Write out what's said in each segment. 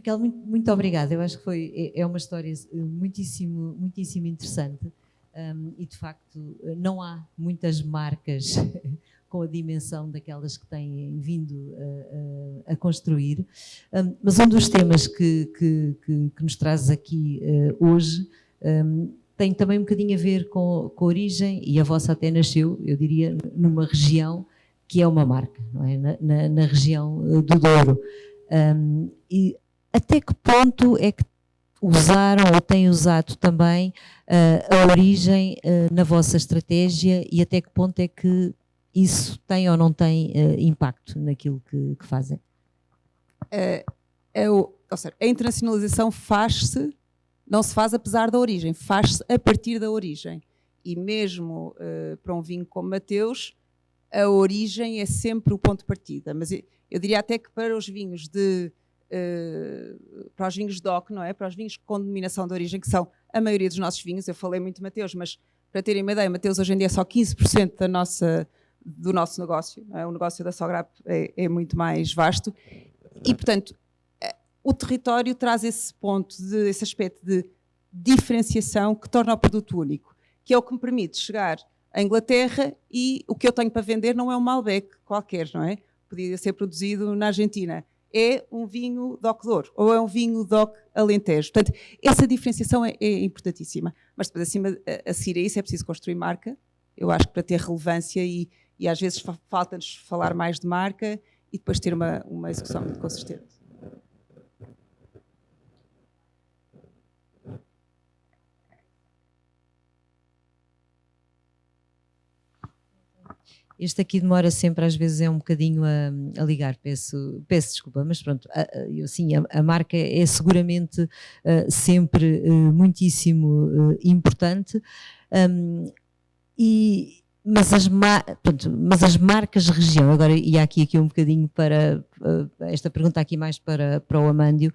Raquel, muito obrigada. Eu acho que é uma história muitíssimo, muitíssimo interessante e, de facto, não há muitas marcas com a dimensão daquelas que têm vindo a construir. Mas um dos temas que nos trazes aqui hoje tem também um bocadinho a ver com a origem, e a vossa até nasceu, eu diria, numa região que é uma marca, não é? Na região do Douro. E até que ponto é que usaram ou têm usado também a origem na vossa estratégia e até que ponto é que isso tem ou não tem impacto naquilo que fazem? Ou seja, a internacionalização faz-se, não se faz apesar da origem, faz-se a partir da origem. E mesmo para um vinho como Mateus, a origem é sempre o ponto de partida. Mas eu diria até que para os vinhos para os vinhos DOC, não é? Para os vinhos com denominação de origem, que são a maioria dos nossos vinhos, eu falei muito de Mateus, mas para terem uma ideia, Mateus hoje em dia é só 15% do nosso negócio, não é? O negócio da Sograp é muito mais vasto e, portanto, o território traz esse ponto, esse aspecto de diferenciação que torna o produto único, que é o que me permite chegar à Inglaterra e o que eu tenho para vender não é um Malbec qualquer, não é? Podia ser produzido na Argentina. É um vinho DOC Douro ou é um vinho DOC Alentejo. Portanto, essa diferenciação é importantíssima. Mas depois, a seguir a isso, é preciso construir marca. Eu acho que para ter relevância e às vezes falta-nos falar mais de marca e depois ter uma execução muito consistente. Este aqui demora sempre, às vezes é um bocadinho a ligar, peço desculpa, mas pronto, a marca é seguramente sempre muitíssimo importante, mas as marcas de região, agora ia aqui um bocadinho para esta pergunta aqui mais para o Amândio,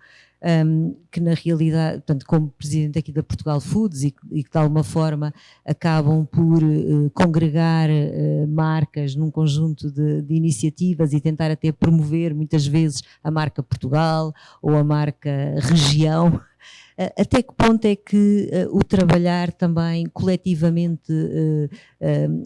que na realidade, portanto, como presidente aqui da Portugal Foods e que de alguma forma acabam por congregar marcas num conjunto de iniciativas e tentar até promover muitas vezes a marca Portugal ou a marca região. Até que ponto é que o trabalhar também coletivamente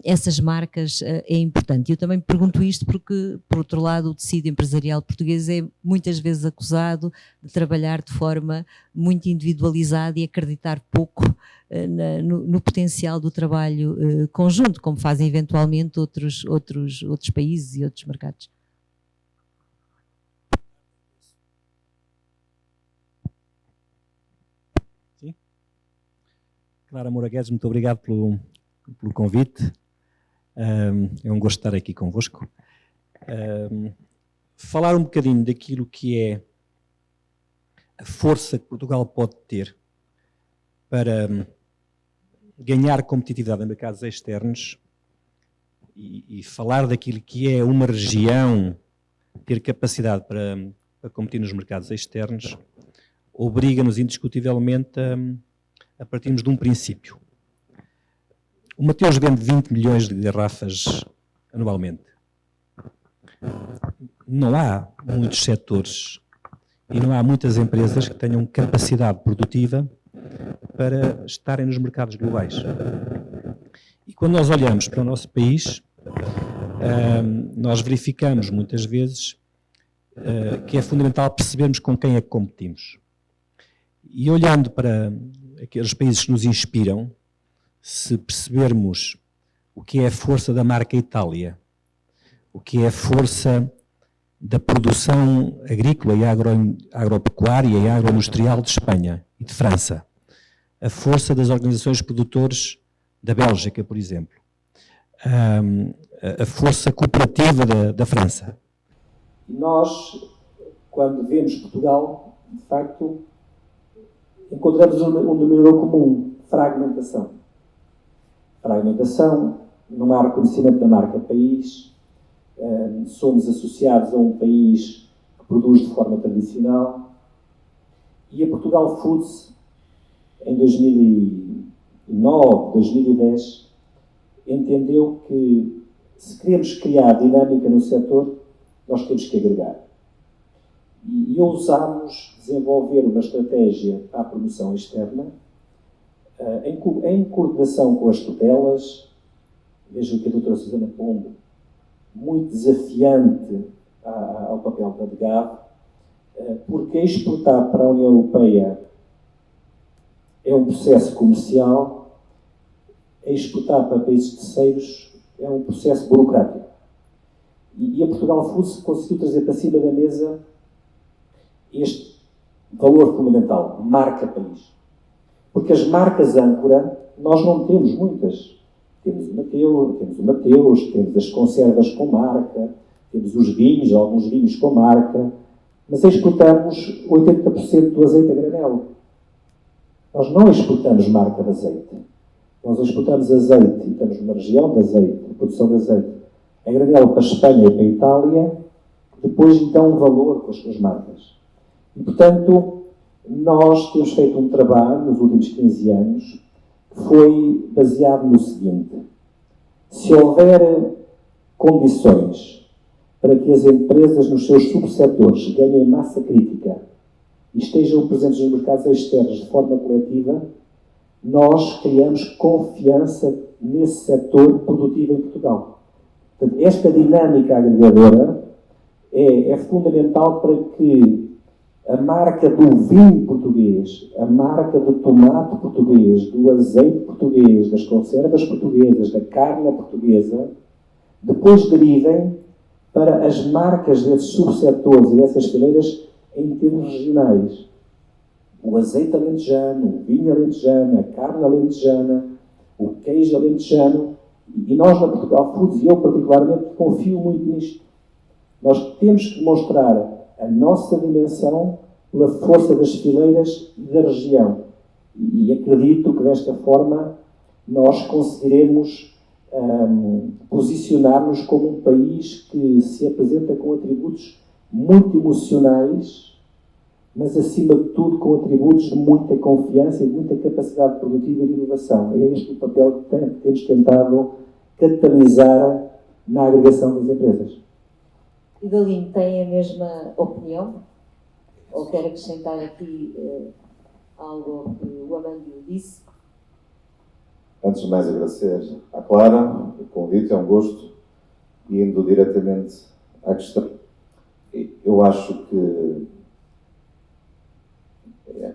essas marcas é importante? Eu também pergunto isto porque, por outro lado, o tecido empresarial português é muitas vezes acusado de trabalhar de forma muito individualizada e acreditar pouco no potencial do trabalho conjunto, como fazem eventualmente outros países e outros mercados. Clara Moura Guedes, muito obrigado pelo convite. É um gosto estar aqui convosco. Falar um bocadinho daquilo que é a força que Portugal pode ter para ganhar competitividade em mercados externos e falar daquilo que é uma região ter capacidade para competir nos mercados externos obriga-nos indiscutivelmente a partirmos de um princípio. O Mateus vende 20 milhões de garrafas anualmente. Não há muitos setores e não há muitas empresas que tenham capacidade produtiva para estarem nos mercados globais. E quando nós olhamos para o nosso país, nós verificamos muitas vezes que é fundamental percebermos com quem é que competimos. E olhando para aqueles países que nos inspiram, se percebermos o que é a força da marca Itália, o que é a força da produção agrícola e agropecuária e agroindustrial de Espanha e de França, a força das organizações de produtores da Bélgica, por exemplo, a força cooperativa da França. Nós, quando vemos Portugal, de facto, encontramos um denominador comum: fragmentação. Fragmentação, não há reconhecimento da marca país, somos associados a um país que produz de forma tradicional e a Portugal Foods, em 2009, 2010, entendeu que se queremos criar dinâmica no setor, nós temos que agregar. E ousámos desenvolver uma estratégia para a promoção externa, em coordenação com as tutelas. Vejo que a doutora Susana Pombo, muito desafiante ao papel da DGAV, porque exportar para a União Europeia é um processo comercial, exportar para países terceiros é um processo burocrático. E a Portugal Foods conseguiu trazer para cima da mesa este valor fundamental, marca-país. Porque as marcas âncora, nós não temos muitas. Temos o Mateus, temos as conservas com marca, temos os vinhos, alguns vinhos com marca, mas exportamos 80% do azeite a granel. Nós não exportamos marca de azeite. Nós exportamos azeite, e estamos numa região de azeite, de produção de azeite, a granel para a Espanha e para a Itália, depois então um valor com as suas marcas. E, portanto, nós temos feito um trabalho nos últimos 15 anos que foi baseado no seguinte: se houver condições para que as empresas nos seus subsetores ganhem massa crítica e estejam presentes nos mercados externos de forma coletiva, nós criamos confiança nesse setor produtivo em Portugal. Portanto, esta dinâmica agregadora é fundamental para que a marca do vinho português, a marca do tomate português, do azeite português, das conservas portuguesas, da carne portuguesa, depois derivem para as marcas desses subsetores e dessas fileiras em termos regionais. O azeite alentejano, o vinho alentejano, a carne alentejana, o queijo alentejano. E nós, na Portugal Foods, e eu particularmente, confio muito nisto. Nós temos que mostrar a nossa dimensão pela força das fileiras e da região. E acredito que desta forma nós conseguiremos posicionar-nos como um país que se apresenta com atributos muito emocionais, mas acima de tudo com atributos de muita confiança e de muita capacidade produtiva e de inovação. É este o papel que temos tentado catalisar na agregação das empresas. E Dalino, tem a mesma opinião? Ou quer acrescentar aqui algo ao que o Amândio disse? Antes de mais, agradecer à Clara o convite, é um gosto, e indo diretamente à questão. Eu acho que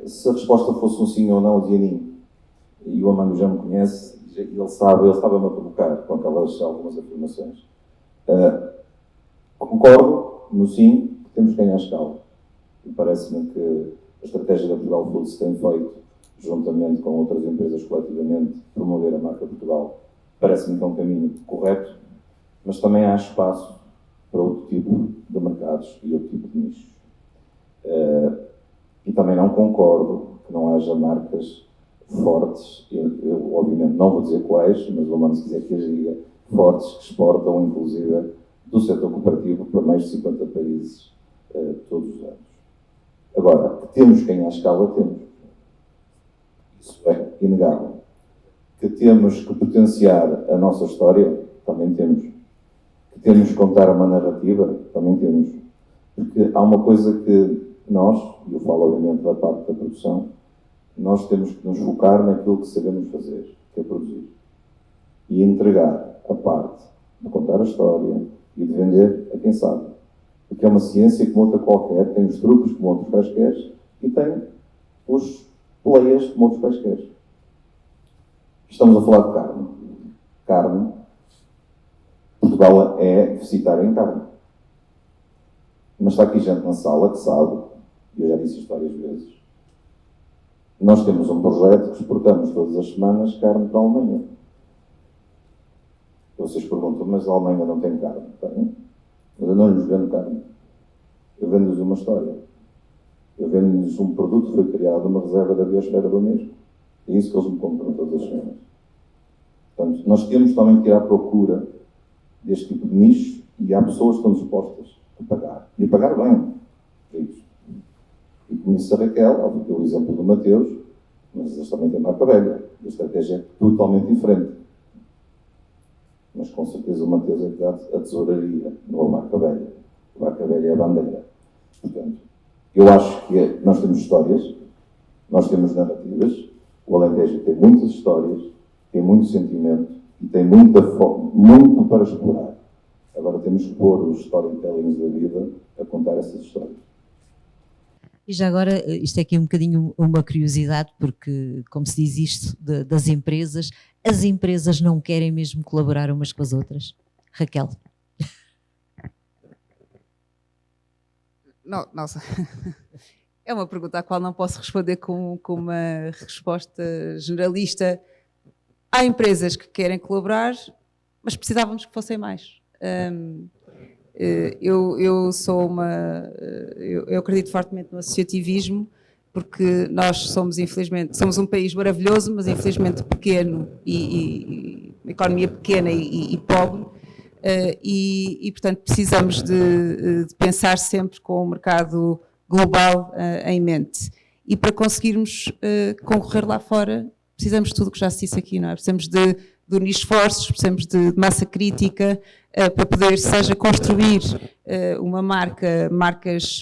se a resposta fosse um sim ou não, eu dizia nem. E o Amândio já me conhece, ele sabe, ele estava-me a provocar com algumas afirmações. Concordo no sim, que temos que ganhar escala. E parece-me que a estratégia da Portugal Foods tem feito, juntamente com outras empresas coletivamente, promover a marca Portugal. Parece-me que é um caminho correto, mas também há espaço para outro tipo de mercados e outro tipo de nichos. E também não concordo que não haja marcas fortes, eu obviamente não vou dizer quais, mas o Mano, se quiser que as diga, fortes, que exportam, inclusive, do setor cooperativo para mais de 50 países todos os anos. Agora, que temos quem à escala, temos. Isso é inegável. Que temos que potenciar a nossa história, também temos. Que temos que contar uma narrativa, também temos. Porque há uma coisa que nós, e eu falo obviamente da parte da produção, nós temos que nos focar naquilo que sabemos fazer, que é produzir. E entregar a parte de contar a história e de vender a quem sabe. Porque é uma ciência como outra qualquer, tem os truques como outros quaisquer e tem os pleias como outros quaisquer. Estamos a falar de carne. Carne. Portugal é deficitário em carne. Mas está aqui gente na sala que sabe, e eu já disse isto várias vezes, nós temos um projeto que exportamos todas as semanas carne para a Alemanha. Vocês perguntam, mas a Alemanha não tem carne? Tem. Mas eu não lhes vendo carne. Eu vendo-lhes uma história. Eu vendo-lhes um produto que foi criado numa reserva da biosfera do Unesco. É isso que eles me compram todas as semanas. Portanto, nós temos também que ir à procura deste tipo de nicho e há pessoas que estão dispostas a pagar. E a pagar bem. É isso. E como disse a Raquel, deu o exemplo do Mateus, mas eles também têm marca velha. A estratégia é totalmente diferente. Mas com certeza o Mateus é que dá a tesouraria, não a marca velha. A marca velha é a bandeira. Portanto, Eu acho que nós temos histórias, nós temos narrativas, o Alentejo tem muitas histórias, tem muito sentimento e tem muito para explorar. Agora temos que pôr os storytellings da vida a contar essas histórias. E já agora, isto é aqui um bocadinho uma curiosidade, porque, como se diz isto das empresas, as empresas não querem mesmo colaborar umas com as outras. Raquel. Não, nossa, é uma pergunta à qual não posso responder com uma resposta generalista. Há empresas que querem colaborar, mas precisávamos que fossem mais. Eu sou eu acredito fortemente no associativismo, porque nós somos, infelizmente, somos um país maravilhoso, mas infelizmente pequeno e uma economia pequena e pobre, e portanto precisamos de pensar sempre com o mercado global em mente. E para conseguirmos concorrer lá fora, precisamos de tudo o que já se disse aqui, não é? Precisamos de unir esforços, precisamos de massa crítica para poder, seja construir marcas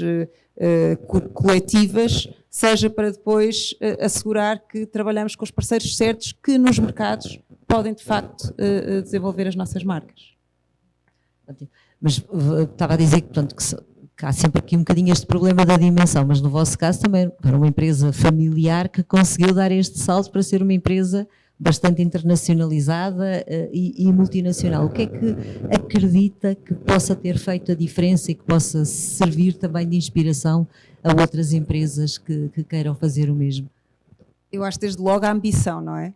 coletivas, seja para depois assegurar que trabalhamos com os parceiros certos que nos mercados podem, de facto, desenvolver as nossas marcas. Mas estava a dizer que, portanto, que há sempre aqui um bocadinho este problema da dimensão, mas no vosso caso também para uma empresa familiar que conseguiu dar este salto para ser uma empresa bastante internacionalizada e multinacional. O que é que acredita que possa ter feito a diferença e que possa servir também de inspiração a outras empresas que queiram fazer o mesmo? Eu acho desde logo a ambição, não é?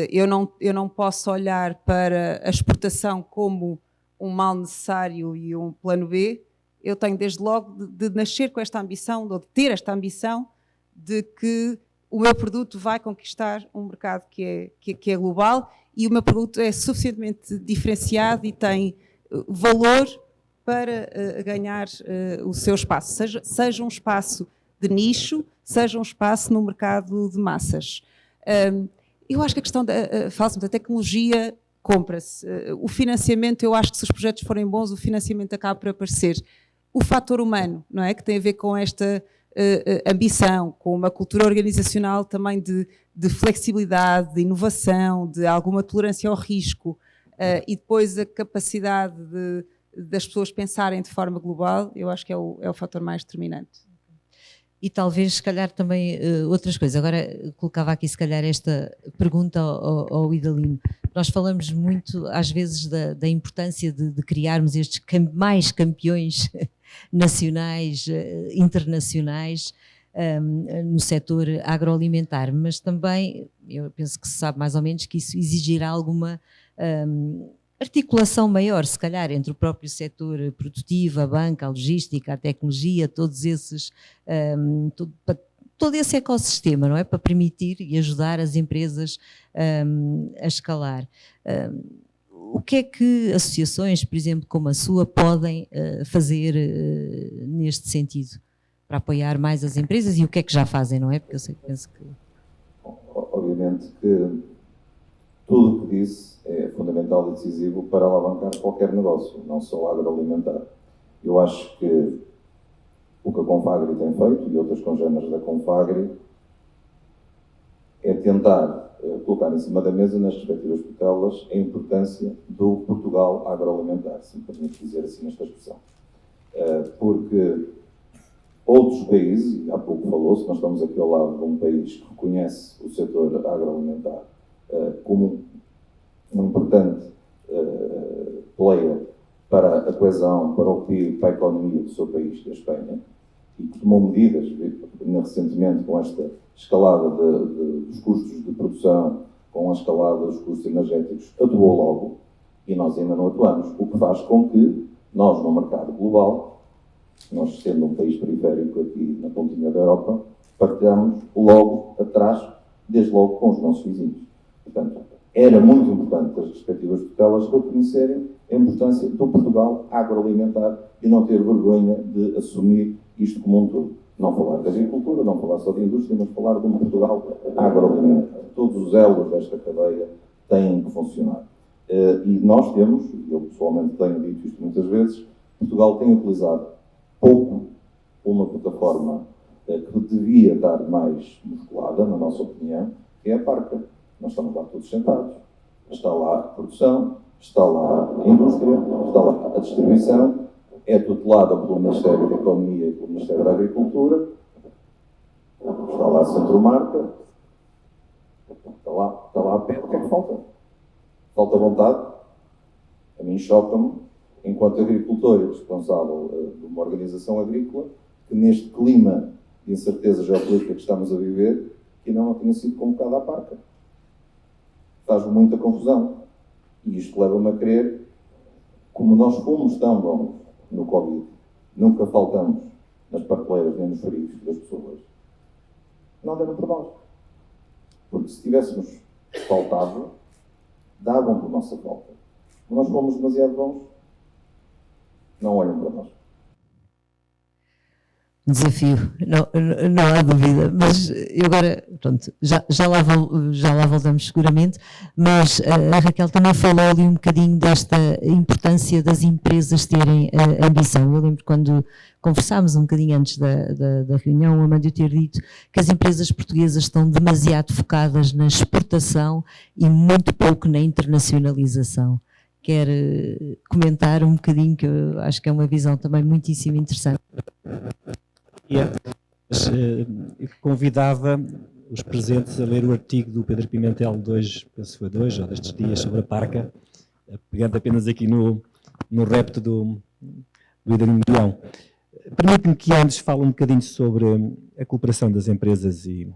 Eu não posso olhar para a exportação como um mal necessário e um plano B. Eu tenho desde logo de nascer com esta ambição, ou de ter esta ambição de que o meu produto vai conquistar um mercado que é global e o meu produto é suficientemente diferenciado e tem valor para ganhar o seu espaço, seja um espaço de nicho, seja um espaço no mercado de massas. Eu acho que a questão fala-se da tecnologia, compra-se. O financiamento, eu acho que se os projetos forem bons, o financiamento acaba por aparecer. O fator humano, não é? Que tem a ver com esta ambição, com uma cultura organizacional também de flexibilidade, de inovação, de alguma tolerância ao risco e depois a capacidade das pessoas pensarem de forma global, eu acho que é o fator mais determinante. E talvez, se calhar, também outras coisas. Agora, colocava aqui, se calhar, esta pergunta ao Idalino. Nós falamos muito, às vezes, da importância de criarmos estes mais campeões nacionais, internacionais, no setor agroalimentar, mas também, eu penso que se sabe mais ou menos que isso exigirá alguma articulação maior, se calhar, entre o próprio setor produtivo, a banca, a logística, a tecnologia, todos esses, todo esse ecossistema, não é? Para permitir e ajudar as empresas a escalar. O que é que associações, por exemplo, como a sua, podem fazer neste sentido, para apoiar mais as empresas e o que é que já fazem, não é? Porque eu penso que... Obviamente que tudo o que disse é fundamental e decisivo para alavancar qualquer negócio, não só agroalimentar. Eu acho que o que a Confagri tem feito e outras congêneres da Confagri é tentar colocar em cima da mesa, nas respectivas tutelas, a importância do Portugal agroalimentar, se me permite dizer assim esta expressão. Porque outros países, há pouco falou-se, nós estamos aqui ao lado de um país que reconhece o setor agroalimentar como um importante player para a coesão, para o PIB, para a economia do seu país, que é a Espanha, e que tomou medidas recentemente com esta escalada dos custos de produção, com a escalada dos custos energéticos, atuou logo, e nós ainda não atuamos, o que faz com que nós, no mercado global, nós sendo um país periférico aqui na pontinha da Europa, partilhamos logo atrás, desde logo com os nossos vizinhos. Portanto, era muito importante as respectivas tutelas reconhecerem a importância do Portugal agroalimentar e não ter vergonha de assumir isto como um todo. Não falar de agricultura, não falar só de indústria, mas falar de um Portugal agroalimentar. Todos os elos desta cadeia têm que funcionar. E nós temos, eu pessoalmente tenho dito isto muitas vezes, Portugal tem utilizado pouco uma plataforma que devia estar mais musculada, na nossa opinião, que é a parca. Nós estamos lá todos sentados. Está lá a produção, está lá a indústria, está lá a distribuição, é tutelada pelo Ministério da Economia e pelo Ministério da Agricultura, está lá a Centromarca, está lá a pé. O que é que falta? Falta vontade. A mim choca-me, enquanto agricultor e responsável de uma organização agrícola, que neste clima de incerteza geopolítica que estamos a viver, que não tenha sido convocado à parca. Faz-me muita confusão. E isto leva-me a crer, como nós fomos tão bons no Covid, nunca faltamos nas prateleiras nem nos frigoríficos das pessoas, não deram por nós. Porque se tivéssemos faltado, davam por nossa falta. Nós fomos demasiado bons, não olham para nós. Desafio, não há dúvida, mas eu agora, pronto, já lá voltamos seguramente, mas a Raquel também falou ali um bocadinho desta importância das empresas terem ambição. Eu lembro quando conversámos um bocadinho antes da reunião, o Amandio ter dito que as empresas portuguesas estão demasiado focadas na exportação e muito pouco na internacionalização. Quer comentar um bocadinho, que eu acho que é uma visão também muitíssimo interessante. Mas, eu convidava os presentes a ler o artigo do Pedro Pimentel penso que foi dois ou destes dias, sobre a parca, pegando apenas aqui no repto do Idarim Leão. Permite-me que antes fale um bocadinho sobre a cooperação das empresas e...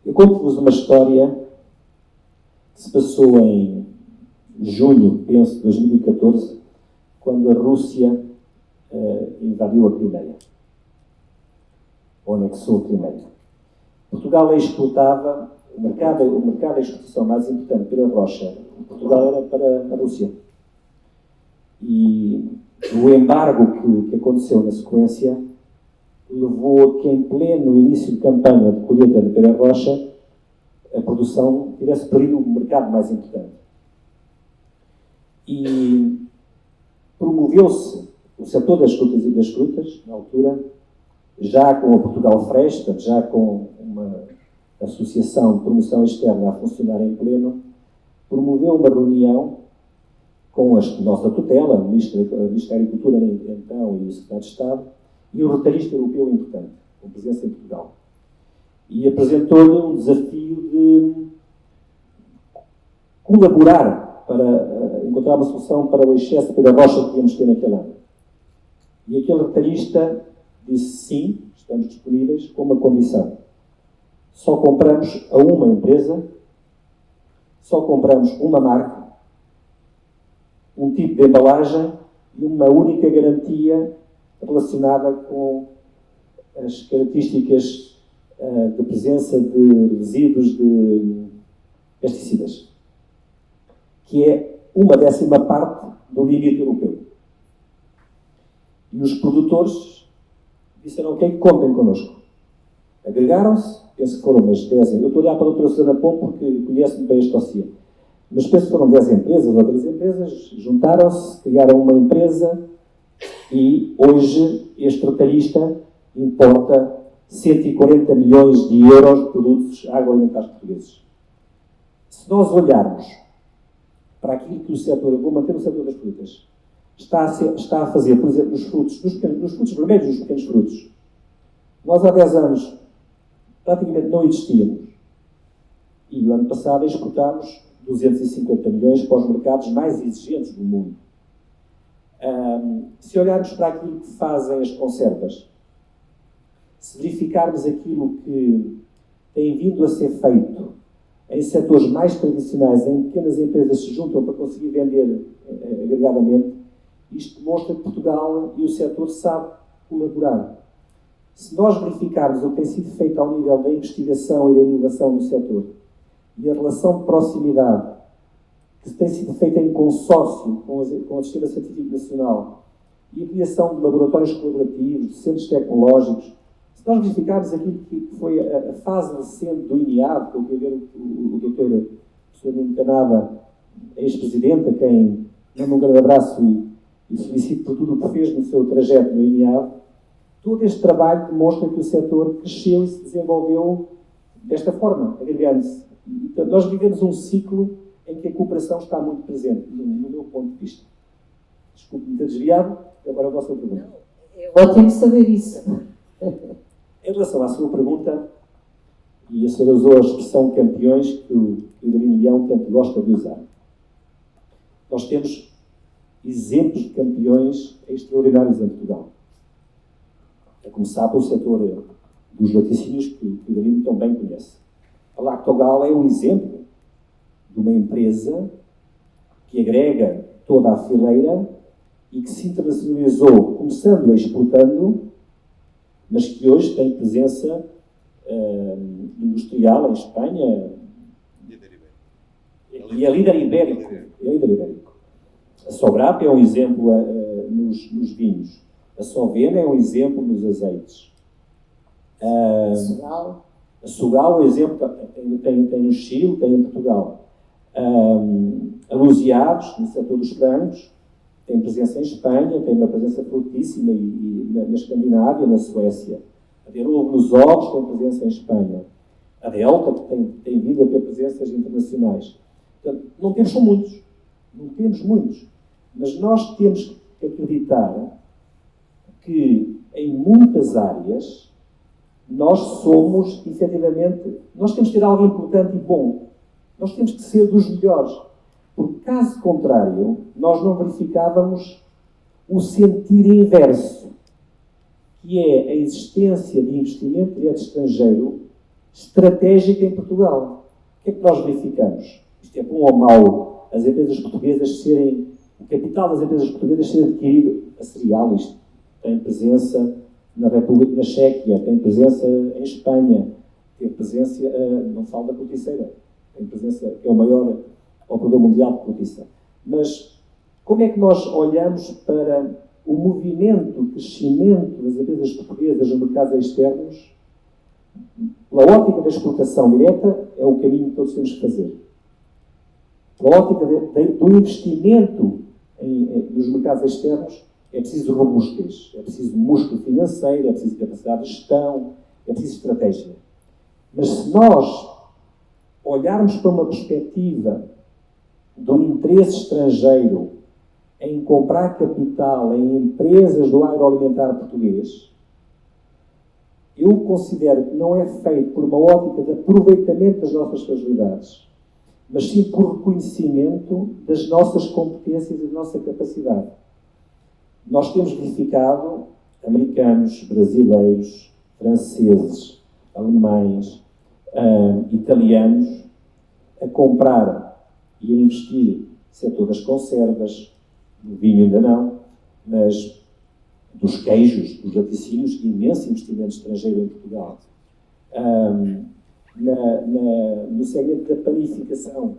Eu conto-vos uma história que se passou em junho, penso, de 2014, quando a Rússia invadiu a Crimeia, ou anexou a Crimeia. Portugal exportava, o mercado de exportação mais importante para a rocha de Portugal era para a Rússia. E o embargo que aconteceu na sequência levou a que, em pleno início de campanha de colheita de pera rocha, a produção tivesse perdido o mercado mais importante. E promoveu-se o setor das frutas e das frutas, na altura, já com a Portugal Fresh, portanto, já com uma associação de promoção externa a funcionar em pleno, promoveu uma reunião com a nossa tutela, o Ministro da Agricultura então e o Secretário de Estado, e o retalhista europeu importante, com presença em Portugal. E apresentou-lhe um desafio de colaborar para encontrar uma solução para o excesso de pera rocha que íamos ter naquele ano. E aquele retalhista disse sim, estamos disponíveis, com uma condição. Só compramos a uma empresa, só compramos uma marca, um tipo de embalagem e uma única garantia relacionada com as características de presença de resíduos de pesticidas, que é 1/10 parte do limite europeu. E os produtores disseram, ok, contem connosco. Agregaram-se, penso que foram umas 10, eu estou a olhar para a doutora Susana Pom porque conhece-me bem este dossiê, mas penso que foram 10 empresas ou 3 empresas, juntaram-se, criaram uma empresa e hoje este retalhista importa 140 milhões de euros de produtos agroalimentares portugueses. Se nós olharmos para aquilo que o setor, vou manter o setor das frutas, está a fazer, por exemplo, nos frutos vermelhos, nos pequenos frutos. Nós há 10 anos praticamente não existíamos. E o ano passado exportámos 250 milhões para os mercados mais exigentes do mundo. Se olharmos para aquilo que fazem as conservas, se verificarmos aquilo que tem vindo a ser feito em setores mais tradicionais, em pequenas empresas se juntam para conseguir vender agregadamente, isto demonstra que Portugal e o setor sabe colaborar. Se nós verificarmos o que tem sido feito ao nível da investigação e da inovação no setor e a relação de proximidade que tem sido feita em consórcio com o Sistema Científico Nacional e a criação de laboratórios colaborativos, de centros tecnológicos, se nós verificarmos aquilo que foi a fase recente do INIAD, que eu quero ver o doutor Nuno Canada, ex-presidente, a quem damos um grande abraço e felicito por tudo o que fez no seu trajeto no INEAV, todo este trabalho demonstra que o setor cresceu e se desenvolveu desta forma, agregando-se. Portanto, nós vivemos um ciclo em que a cooperação está muito presente, no meu ponto de vista. Desculpe-me ter desviado, agora a vossa pergunta. É ótimo saber isso. Em relação à sua pergunta, e a senhora usou a expressão campeões que o Idalino Leão tanto gosta de usar. Nós temos exemplos de campeões extraordinários em Portugal. A começar pelo setor dos laticínios, que o Idalino tão bem conhece. A Lactogal é um exemplo de uma empresa que agrega toda a fileira e que se internacionalizou, começando exportando, mas que hoje tem presença industrial em Espanha. E é líder ibérico. A Sograp é um exemplo nos vinhos. A Sovena é um exemplo nos azeites. A Sugal é um exemplo, tem no Chile, tem em Portugal. A Luziados, no setor dos frangos, tem presença em Espanha, tem uma presença fortíssima na Escandinávia, na Suécia. A Derovo nos ovos tem presença em Espanha. A Delta, que tem vindo a ter presenças internacionais. Portanto, não temos muitos, mas nós temos que acreditar que em muitas áreas nós somos, efetivamente, nós temos que ter algo importante e bom. Nós temos que ser dos melhores. Porque, caso contrário, nós não verificávamos o sentido inverso, que é a existência de investimento direto estrangeiro estratégico em Portugal. O que é que nós verificamos? Isto é bom ou mau? As empresas portuguesas o capital das empresas portuguesas ser adquirido a Cerealis, tem presença na República Checa, tem presença em Espanha, tem presença, não falo da corticeira, tem presença, que é o maior operador mundial de cortiça. Mas como é que nós olhamos para o movimento, o crescimento das empresas portuguesas nos mercados externos? Pela ótica da exportação direta, é o caminho que todos temos que fazer. Pela ótica do investimento nos mercados externos, é preciso robustez, é preciso músculo financeiro, é preciso capacidade de gestão, é preciso estratégia. Mas se nós olharmos para uma perspectiva do interesse estrangeiro em comprar capital em empresas do agroalimentar português, eu considero que não é feito por uma ótica de aproveitamento das nossas fragilidades, mas sim por reconhecimento das nossas competências e da nossa capacidade. Nós temos verificado americanos, brasileiros, franceses, alemães, italianos a comprar e a investir no setor das conservas, do vinho ainda não, mas dos queijos, dos laticínios, imenso investimento estrangeiro em Portugal. No segmento da panificação,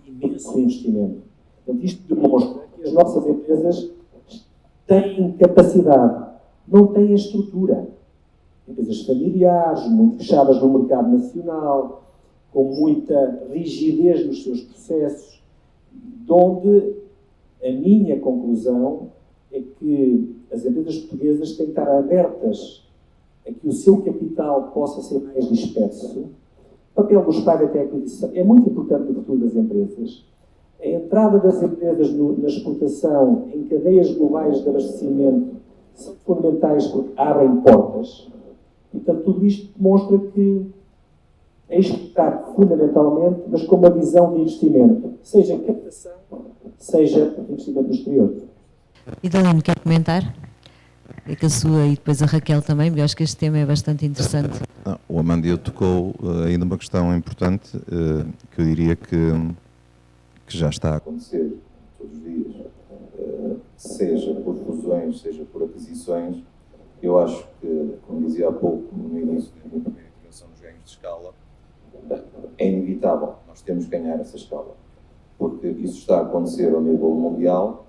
imenso investimento. Portanto, isto demonstra que as nossas empresas têm capacidade, não têm estrutura. Empresas familiares, muito fechadas no mercado nacional, com muita rigidez nos seus processos, onde a minha conclusão é que as empresas portuguesas têm que estar abertas a que o seu capital possa ser mais disperso. O papel dos private equity é muito importante no futuro das empresas. A entrada das empresas na exportação em cadeias globais de abastecimento são fundamentais porque abrem portas. E, portanto, tudo isto demonstra que é exportar fundamentalmente, mas com uma visão de investimento, seja em captação, seja investimento no exterior. Idalino, quer comentar? É que a sua e depois a Raquel também, porque eu acho que este tema é bastante interessante. O Amandio tocou ainda uma questão importante, que eu diria que já está a acontecer todos os dias, seja por fusões, seja por aquisições. Eu acho que, como dizia há pouco, no início da minha primeira intervenção nos ganhos de escala, é inevitável, nós temos que ganhar essa escala, porque isso está a acontecer ao nível mundial.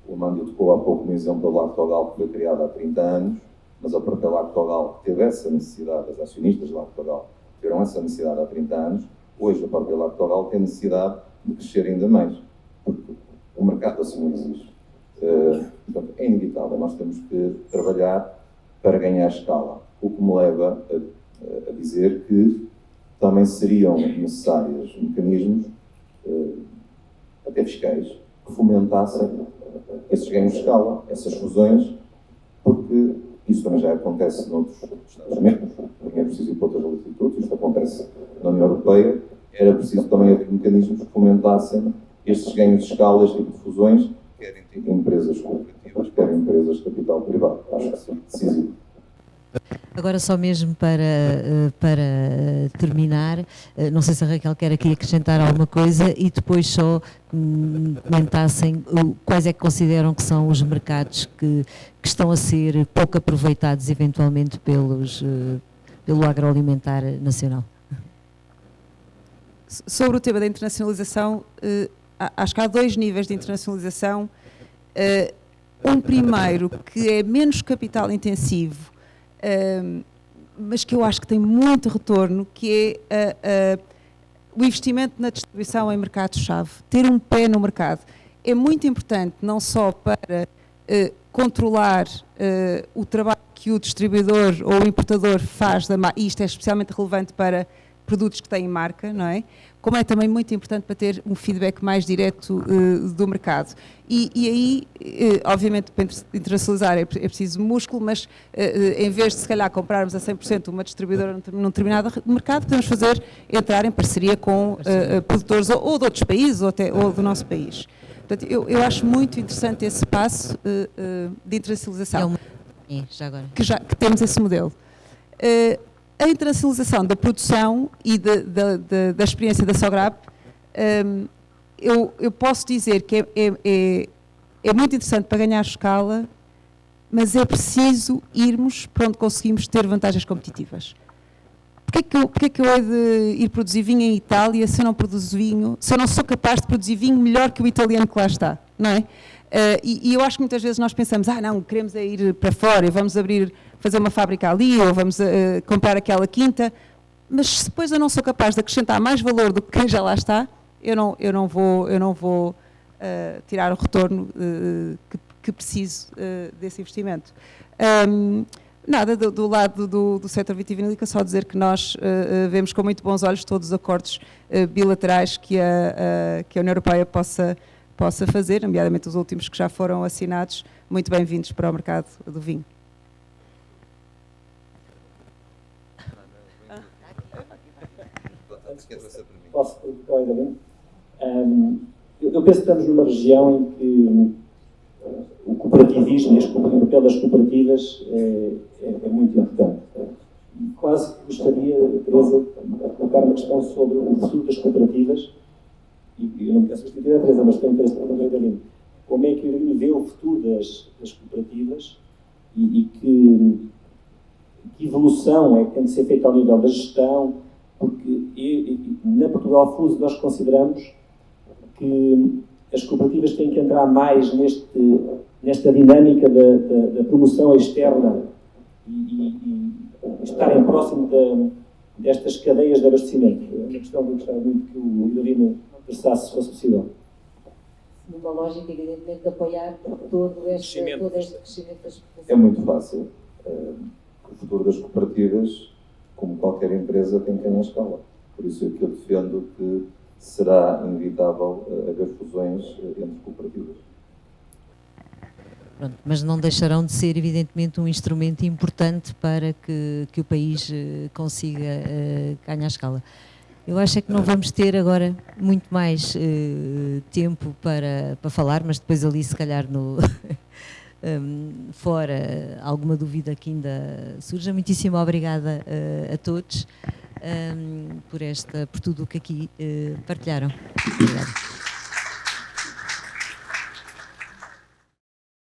O Amandio tocou há pouco no exemplo da Lactogal, que foi criada há 30 anos, mas a própria Lactogal teve essa necessidade, as acionistas da Lactogal tiveram essa necessidade há 30 anos. Hoje a própria Lactogal tem necessidade de crescer ainda mais, porque O mercado assim o exige. Portanto, é inevitável. Nós temos que trabalhar para ganhar escala. O que me leva a dizer que também seriam necessários mecanismos, até fiscais, que fomentassem esses ganhos de escala, essas fusões, porque isso também já acontece noutros Estados-membros, porque é preciso ir para outras latitudes, isto acontece na União Europeia, era preciso também haver mecanismos que fomentassem estes ganhos de escala, este tipo de fusões, quer em empresas cooperativas, quer em empresas de capital privado. Acho que sim, decisivo. Agora só mesmo para terminar, não sei se a Raquel quer aqui acrescentar alguma coisa e depois só comentassem quais é que consideram que são os mercados que estão a ser pouco aproveitados eventualmente pelo agroalimentar nacional. Sobre o tema da internacionalização, acho que há 2 níveis de internacionalização. Um primeiro que é menos capital intensivo, mas que eu acho que tem muito retorno, que é o investimento na distribuição em mercados-chave, ter um pé no mercado. É muito importante não só para controlar o trabalho que o distribuidor ou o importador faz, e isto é especialmente relevante para produtos que têm marca, não é? Como é também muito importante para ter um feedback mais direto do mercado. E aí, obviamente, para internacionalizar é preciso músculo, mas em vez de, se calhar, comprarmos a 100% uma distribuidora num determinado mercado, podemos entrar em parceria com produtores ou de outros países ou do nosso país. Portanto, eu acho muito interessante esse passo de internacionalização. Já agora. Que temos esse modelo. A internacionalização da produção e da experiência da Sograp, eu posso dizer que é muito interessante para ganhar escala, mas é preciso irmos para onde conseguimos ter vantagens competitivas. Porquê é que eu hei de ir produzir vinho em Itália se eu não produzo vinho, se eu não sou capaz de produzir vinho melhor que o italiano que lá está, não é? E eu acho que muitas vezes nós pensamos, não, queremos ir para fora e vamos fazer uma fábrica ali ou vamos comprar aquela quinta, mas se depois eu não sou capaz de acrescentar mais valor do que quem já lá está, eu não vou tirar o retorno que preciso desse investimento. Nada, do lado do setor vitivinícola, só dizer que nós vemos com muito bons olhos todos os acordos bilaterais que a União Europeia possa fazer, nomeadamente os últimos que já foram assinados, muito bem-vindos para o mercado do vinho. Posso ainda bem? Eu penso que estamos numa região em que o cooperativismo e o papel das cooperativas é muito importante. Quase gostaria, Teresa, de colocar uma questão sobre o futuro das cooperativas. E eu não quero substituir a Teresa, mas tenho interesse para perguntar ali. Como é que ele vê o futuro das cooperativas e que evolução é que tem de ser feita ao nível da gestão? Porque na Portugal Fuso nós consideramos que as cooperativas têm que entrar mais nesta dinâmica da promoção externa e estarem próximo destas cadeias de abastecimento. É uma questão que eu gostava muito que o Idalino versasse, se fosse possível. Numa lógica, evidentemente, de apoiar todo este crescimento das cooperativas. É muito fácil. O futuro das cooperativas, como qualquer empresa, tem que ganhar escala. Por isso é que eu defendo que será inevitável haver fusões entre cooperativas. Pronto, mas não deixarão de ser, evidentemente, um instrumento importante para que o país consiga ganhar escala. Eu acho é que não vamos ter agora muito mais tempo para falar, mas depois ali, se calhar, fora alguma dúvida que ainda surja. Muitíssimo obrigada a todos por tudo o que aqui partilharam. Obrigada.